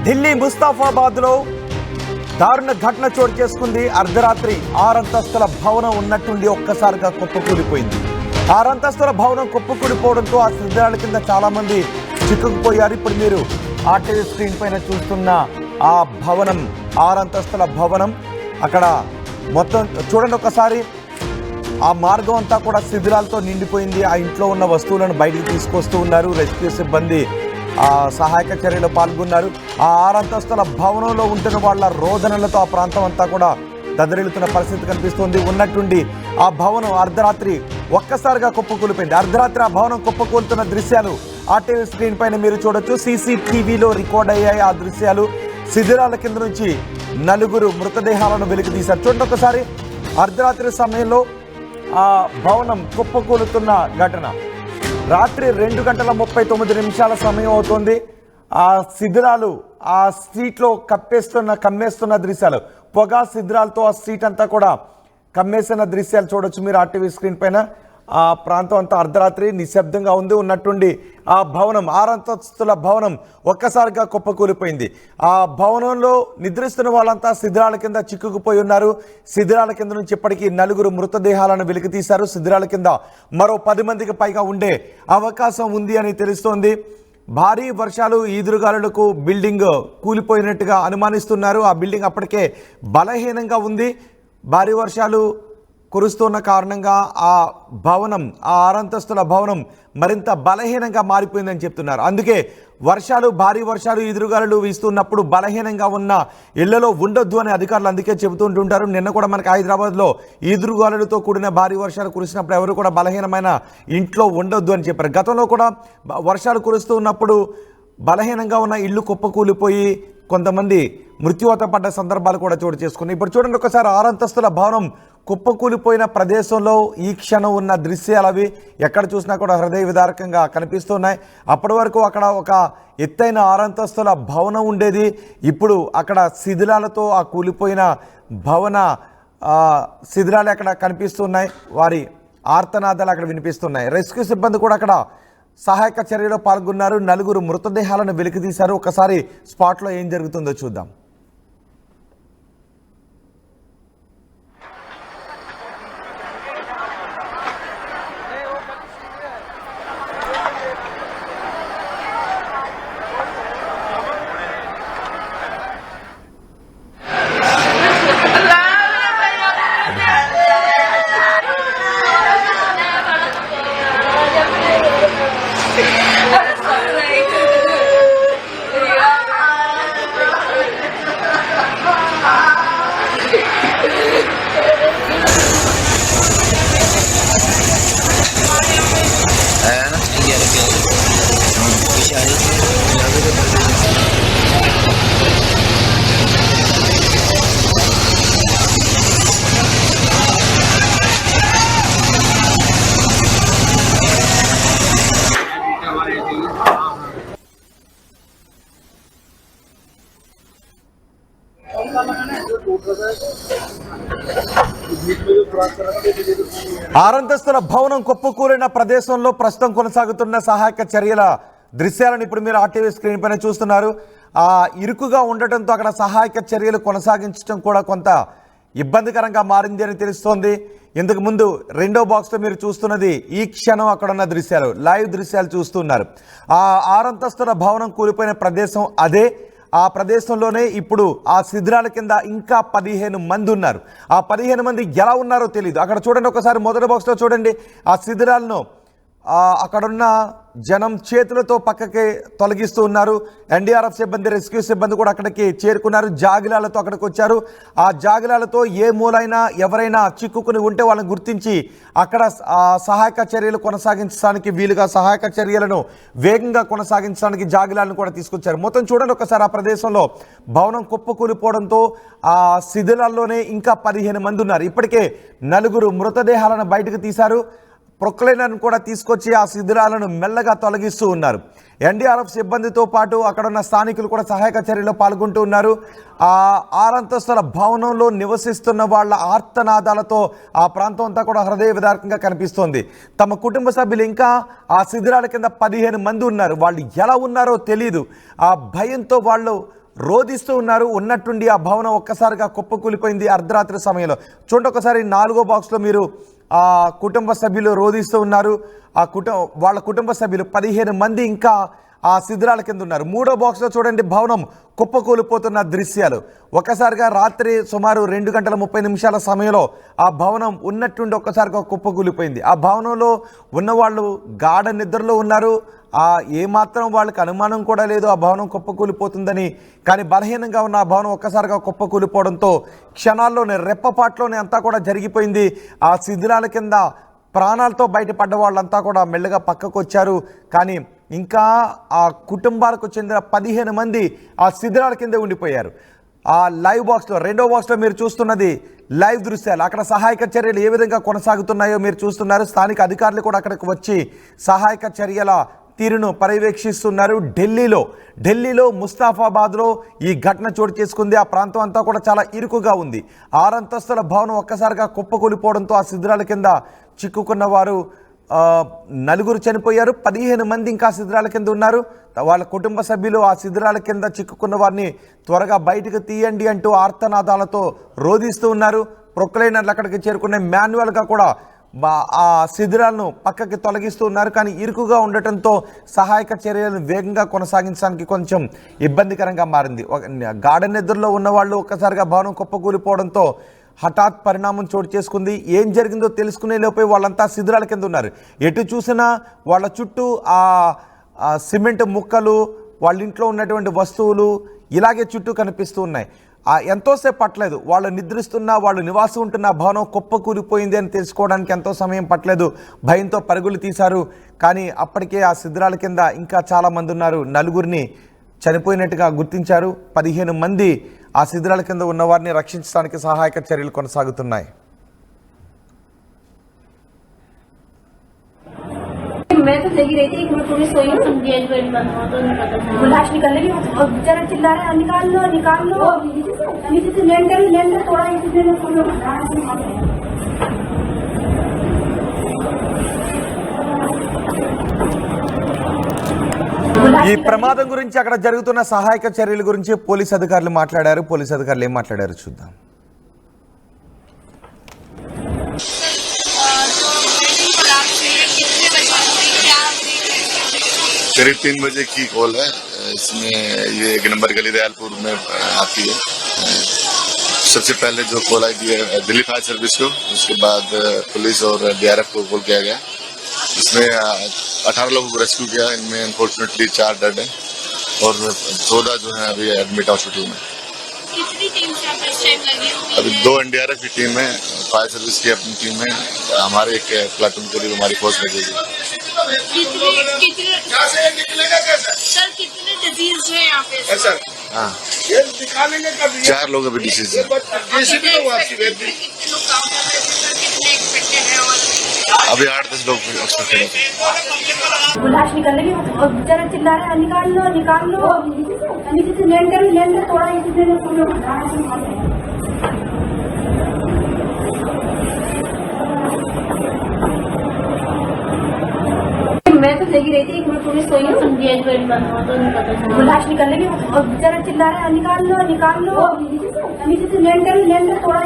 ఢిల్లీ ముస్తాఫాబాద్లో దారుణ ఘటన చోటు చేసుకుంది. అర్ధరాత్రి 6 అంతస్తుల భవనం ఉన్నట్టుండి ఒక్కసారిగా కుప్పకూలిపోయింది. 6 అంతస్తుల భవనం కుప్పకూలిపోవడంతో ఆ శిథిలాల కింద చాలా మంది చిక్కుకుపోయారు. ఇప్పుడు మీరు ఆర్టీవీ స్క్రీన్ పైన చూస్తున్న ఆ భవనం 6 అంతస్తుల భవనం. అక్కడ మొత్తం చూడండి ఒకసారి, ఆ మార్గం అంతా కూడా శిథిలాలతో నిండిపోయింది. ఆ ఇంట్లో ఉన్న వస్తువులను బయటికి తీసుకొస్తూ ఉన్నారు. రెస్క్యూ సిబ్బంది సహాయక చర్యలో పాల్గొన్నారు. ఆ 6 అంతస్తుల భవనంలో ఉంటున్న వాళ్ళ రోదనలతో ఆ ప్రాంతం అంతా కూడా దద్దరిల్లుతున్న పరిస్థితి కనిపిస్తుంది. ఉన్నట్టుండి ఆ భవనం అర్ధరాత్రి ఒక్కసారిగా కుప్పకూలిపోయింది. అర్ధరాత్రి ఆ భవనం కుప్పకూలుతున్న దృశ్యాలు ఆర్టీవీ స్క్రీన్ పైన మీరు చూడొచ్చు. సీసీటీవీలో రికార్డ్ అయ్యాయి ఆ దృశ్యాలు. శిథిలాల కింద నుంచి 4 మృతదేహాలను వెలికి తీశారు. చూడండి ఒకసారి, అర్ధరాత్రి సమయంలో ఆ భవనం కుప్పకూలుతున్న ఘటన. రాత్రి 2:39 సమయం అవుతుంది. ఆ శిథిలాలు ఆ స్ట్రీట్లో కమ్మేస్తున్న దృశ్యాలు, పొగ శిథిలాలతో ఆ స్ట్రీట్ అంతా కూడా కమ్మేస్తున్న దృశ్యాలు చూడొచ్చు మీరు ఆర్టీవీ స్క్రీన్ పైన. ఆ ప్రాంతం అంతా అర్ధరాత్రి నిశ్శబ్దంగా ఉంది. ఉన్నట్టుండి ఆ భవనం 6 అంతస్తుల భవనం ఒక్కసారిగా కుప్పకూలిపోయింది. ఆ భవనంలో నిద్రిస్తున్న వాళ్ళంతా శిథిలాల కింద చిక్కుకుపోయి ఉన్నారు. శిథిలాల కింద నుంచి ఇప్పటికీ 4 మృతదేహాలను వెలికి తీశారు. శిథిలాల కింద మరో 10 మందికి పైగా ఉండే అవకాశం ఉంది అని తెలుస్తోంది. భారీ వర్షాలు, ఈదురుగాలులకు బిల్డింగ్ కూలిపోయినట్టుగా అనుమానిస్తున్నారు. ఆ బిల్డింగ్ అప్పటికే బలహీనంగా ఉంది. భారీ వర్షాలు కురుస్తున్న కారణంగా ఆ భవనం, ఆ 6 అంతస్తుల భవనం మరింత బలహీనంగా మారిపోయిందని చెప్తున్నారు. అందుకే భారీ వర్షాలు, ఎదురుగాలులు వీస్తున్నప్పుడు బలహీనంగా ఉన్న ఇళ్లలో ఉండొద్దు అని అధికారులు అందుకే చెబుతుంటుంటారు. నిన్న కూడా మనకి హైదరాబాద్లో ఎదురుగాలులతో కూడిన భారీ వర్షాలు కురిసినప్పుడు ఎవరు కూడా బలహీనమైన ఇంట్లో ఉండొద్దు అని చెప్పారు. గతంలో కూడా వర్షాలు కురుస్తూ ఉన్నప్పుడు బలహీనంగా ఉన్న ఇల్లు కుప్పకూలిపోయి కొంతమంది మృత్యువాత పడ్డ సందర్భాలు కూడా చోటు చేసుకున్నాయి. ఇప్పుడు చూడండి ఒకసారి, 6 అంతస్తుల భవనం కుప్పకూలిపోయిన ప్రదేశంలో ఈ క్షణం ఉన్న దృశ్యాలు అవి. ఎక్కడ చూసినా కూడా హృదయ విదారకంగా కనిపిస్తున్నాయి. అప్పటి వరకు అక్కడ ఒక ఎత్తైన 6 అంతస్తుల భవనం ఉండేది. ఇప్పుడు అక్కడ శిథిలాలతో ఆ కూలిపోయిన భవన శిథిలాలు అక్కడ కనిపిస్తున్నాయి. వారి ఆర్తనాదాలు అక్కడ వినిపిస్తున్నాయి. రెస్క్యూ సిబ్బంది కూడా అక్కడ సహాయక చర్యలో పాల్గొన్నారు. 4 మృతదేహాలను వెలికితీశారు. ఒకసారి స్పాట్లో ఏం జరుగుతుందో చూద్దాం. ఆరంతస్తుల భవనం కుప్పకూలిన ప్రదేశంలో ప్రస్తుతం కొనసాగుతున్న సహాయక చర్యల దృశ్యాలను ఇప్పుడు మీరు ఆర్టీవీ స్క్రీన్ పైన చూస్తున్నారు. ఆ ఇరుకుగా ఉండటంతో అక్కడ సహాయక చర్యలు కొనసాగించడం కూడా కొంత ఇబ్బందికరంగా మారింది అని తెలుస్తోంది. ఇంతకు ముందు రెండో బాక్స్లో మీరు చూస్తున్నది ఈ క్షణం అక్కడ ఉన్న దృశ్యాలు, లైవ్ దృశ్యాలు చూస్తున్నారు. ఆ 6 అంతస్తుల భవనం కూలిపోయిన ప్రదేశం అదే. ఆ ప్రదేశంలోనే ఇప్పుడు ఆ శిథిలాల కింద ఇంకా 15 మంది ఉన్నారు. ఆ 15 మంది ఎలా ఉన్నారో తెలియదు. అక్కడ చూడండి ఒకసారి, మొదటి బాక్స్లో చూడండి. ఆ శిథిలాలను అక్కడున్న జనం చేతులతో పక్కకి తొలగిస్తూ ఉన్నారు. ఎన్డీఆర్ఎఫ్ సిబ్బంది, రెస్క్యూ సిబ్బంది కూడా అక్కడికి చేరుకున్నారు. జాగిలాలతో అక్కడికి వచ్చారు. ఆ జాగిలాలతో ఏ మూలైనా ఎవరైనా చిక్కుకుని ఉంటే వాళ్ళని గుర్తించి అక్కడ సహాయక చర్యలు కొనసాగించడానికి వీలుగా సహాయక చర్యలను వేగంగా కొనసాగించడానికి జాగిలాలను కూడా తీసుకొచ్చారు. మొత్తం చూడండి ఒకసారి, ఆ ప్రదేశంలో భవనం కుప్పకూలిపోవడంతో ఆ శిథిలాల్లోనే ఇంకా 15 మంది ఉన్నారు. ఇప్పటికే 4 మృతదేహాలను బయటకు తీశారు. ప్రొక్లైనర్ను కూడా తీసుకొచ్చి ఆ శిథిలాలను మెల్లగా తొలగిస్తూ ఉన్నారు. ఎన్డీఆర్ఎఫ్ సిబ్బందితో పాటు అక్కడున్న స్థానికులు కూడా సహాయక చర్యలో పాల్గొంటూ ఉన్నారు. ఆ 6 అంతస్తుల భవనంలో నివసిస్తున్న వాళ్ళ ఆర్తనాదాలతో ఆ ప్రాంతం అంతా కూడా హృదయ విదారకంగా కనిపిస్తోంది. తమ కుటుంబ సభ్యులు ఇంకా ఆ శిథిలాల కింద 15 మంది ఉన్నారు. వాళ్ళు ఎలా ఉన్నారో తెలియదు. ఆ భయంతో వాళ్ళు రోధిస్తూ ఉన్నారు. ఉన్నట్టుండి ఆ భవనం ఒక్కసారిగా కుప్పకూలిపోయింది అర్ధరాత్రి సమయంలో. చూడండి ఒకసారి 4వ బాక్స్లో మీరు ఆ కుటుంబ సభ్యులు రోధిస్తూ ఉన్నారు. వాళ్ళ కుటుంబ సభ్యులు 15 మంది ఇంకా ఆ శిథిరాల కింద ఉన్నారు. 3వ బాక్స్లో చూడండి భవనం కుప్పకూలిపోతున్న దృశ్యాలు. ఒక్కసారిగా రాత్రి సుమారు 2:30 సమయంలో ఆ భవనం ఉన్నట్టుండి ఒక్కసారిగా కుప్పకూలిపోయింది. ఆ భవనంలో ఉన్నవాళ్ళు గాఢ నిద్రలో ఉన్నారు. ఏమాత్రం వాళ్ళకి అనుమానం కూడా లేదు ఆ భవనం కుప్పకూలిపోతుందని. కానీ బలహీనంగా ఉన్న ఆ భవనం ఒక్కసారిగా కుప్పకూలిపోవడంతో క్షణాల్లోనే రెప్పపాట్లోనే అంతా కూడా జరిగిపోయింది. ఆ శిథిరాల కింద ప్రాణాలతో బయటపడ్డ వాళ్ళంతా కూడా మెల్లగా పక్కకు వచ్చారు. కానీ ఇంకా ఆ కుటుంబాలకు చెందిన 15 మంది ఆ శిథిరాల కింద ఉండిపోయారు. ఆ లైవ్ బాక్స్లో 2వ బాక్స్లో మీరు చూస్తున్నది లైవ్ దృశ్యాలు. అక్కడ సహాయక చర్యలు ఏ విధంగా కొనసాగుతున్నాయో మీరు చూస్తున్నారు. స్థానిక అధికారులు కూడా అక్కడికి వచ్చి సహాయక చర్యల తీరును పర్యవేక్షిస్తున్నారు. ఢిల్లీలో ముస్తాఫాబాద్లో ఈ ఘటన చోటు చేసుకుంది. ఆ ప్రాంతం అంతా కూడా చాలా ఇరుకుగా ఉంది. 6 అంతస్తుల భవనం ఒక్కసారిగా కుప్పకూలిపోవడంతో ఆ శిథిరాల కింద చిక్కుకున్న వారు 4 చనిపోయారు. 15 మంది ఇంకా శిథిరాల కింద ఉన్నారు. వాళ్ళ కుటుంబ సభ్యులు ఆ శిథిరాల కింద చిక్కుకున్న వారిని త్వరగా బయటకు తీయండి అంటూ ఆర్తనాదాలతో రోధిస్తూ ఉన్నారు. ప్రొక్లైనర్లు అక్కడికి చేరుకునే మాన్యువల్గా కూడా ఆ శిథిరాలను పక్కకి తొలగిస్తూ ఉన్నారు. కానీ ఇరుకుగా ఉండటంతో సహాయక చర్యలను వేగంగా కొనసాగించడానికి కొంచెం ఇబ్బందికరంగా మారింది. గాఢ నిద్రలో ఉన్నవాళ్ళు ఒక్కసారిగా భవనం కుప్పకూలిపోవడంతో హఠాత్ పరిణామం చోటు చేసుకుంది. ఏం జరిగిందో తెలుసుకునే లోపే వాళ్ళంతా శిథిరాల కింద ఉన్నారు. ఎటు చూసినా వాళ్ళ చుట్టూ ఆ సిమెంట్ ముక్కలు, వాళ్ళ ఇంట్లో ఉన్నటువంటి వస్తువులు ఇలాగే చుట్టూ కనిపిస్తూ ఉన్నాయి. ఎంతోసేపు పట్టలేదు. వాళ్ళు నిద్రిస్తున్నా, వాళ్ళు నివాసం ఉంటున్న భవనం కుప్పకూలిపోయింది అని తెలుసుకోవడానికి ఎంతో సమయం పట్టలేదు. భయంతో పరుగులు తీశారు. కానీ అప్పటికే ఆ శిథిరాల కింద ఇంకా చాలామంది ఉన్నారు. 4 చనిపోయినట్టుగా గుర్తించారు. 15 మంది ఆ శిథిరాల కింద ఉన్న వారిని రక్షించడానికి సహాయక చర్యలు కొనసాగుతున్నాయి. मैं तो जगी रही थी, एक मिनट पूरी सोई हूँ, गेट वेट बंद हुआ तो नहीं पता था। लाश निकल रही और बेचारा चिल्ला रहे हैं निकाल लो नीचे से लेंटर थोड़ा ఈ ప్రమాదం గురించి అక్కడ జరుగుతున్న సహాయక చర్యల గురించి పోలీస్ అధికారులు మాట్లాడారు. పోలీస్ అధికారులు ఏం మాట్లాడారు చూద్దాం. करीब 3 बजे की कॉल है। इसमें ये 1 नंबर गली दयालपुर में आती है। सबसे पहले जो कॉल आई है दिल्ली फायर सर्विस को, उसके बाद पुलिस और DRF को कॉल किया गया। इसमें 18 लोगों को रेस्क्यू किया। इनमें अनफॉर्चुनेटली 4 डेड है और 14 जो है अभी एडमिट हॉस्पिटल में। कितनी टीम से आप इस टाइम लगी हुई अभी 2 NDRF की टीम है, फायर सर्विस की अपनी टीम है, हमारे एक प्लाटून करीब हमारी फोर्स लगेगी। सर कितने डिजीज है यहाँ पे? सर हाँ, 4 लोग अभी डिसीज है। कितने लोग काम कर रहे हैं सर? कितने एक्सपेक्टेड है? और अभी 8-10 लोग एक्सपेक्टेड है। लाश निकल रही और बेचारा चिल्ला रहे हैं निकाल लो नीचे से लेंटर थोड़ा मैं तो जगी रही थी, एक मिनट पूरी सोई हूँ, गेट वेट बंद हुआ तो नहीं पता था। लाश निकल रही और बेचारा चिल्ला रहे हैं निकाल लो नीचे से लेंटर थोड़ा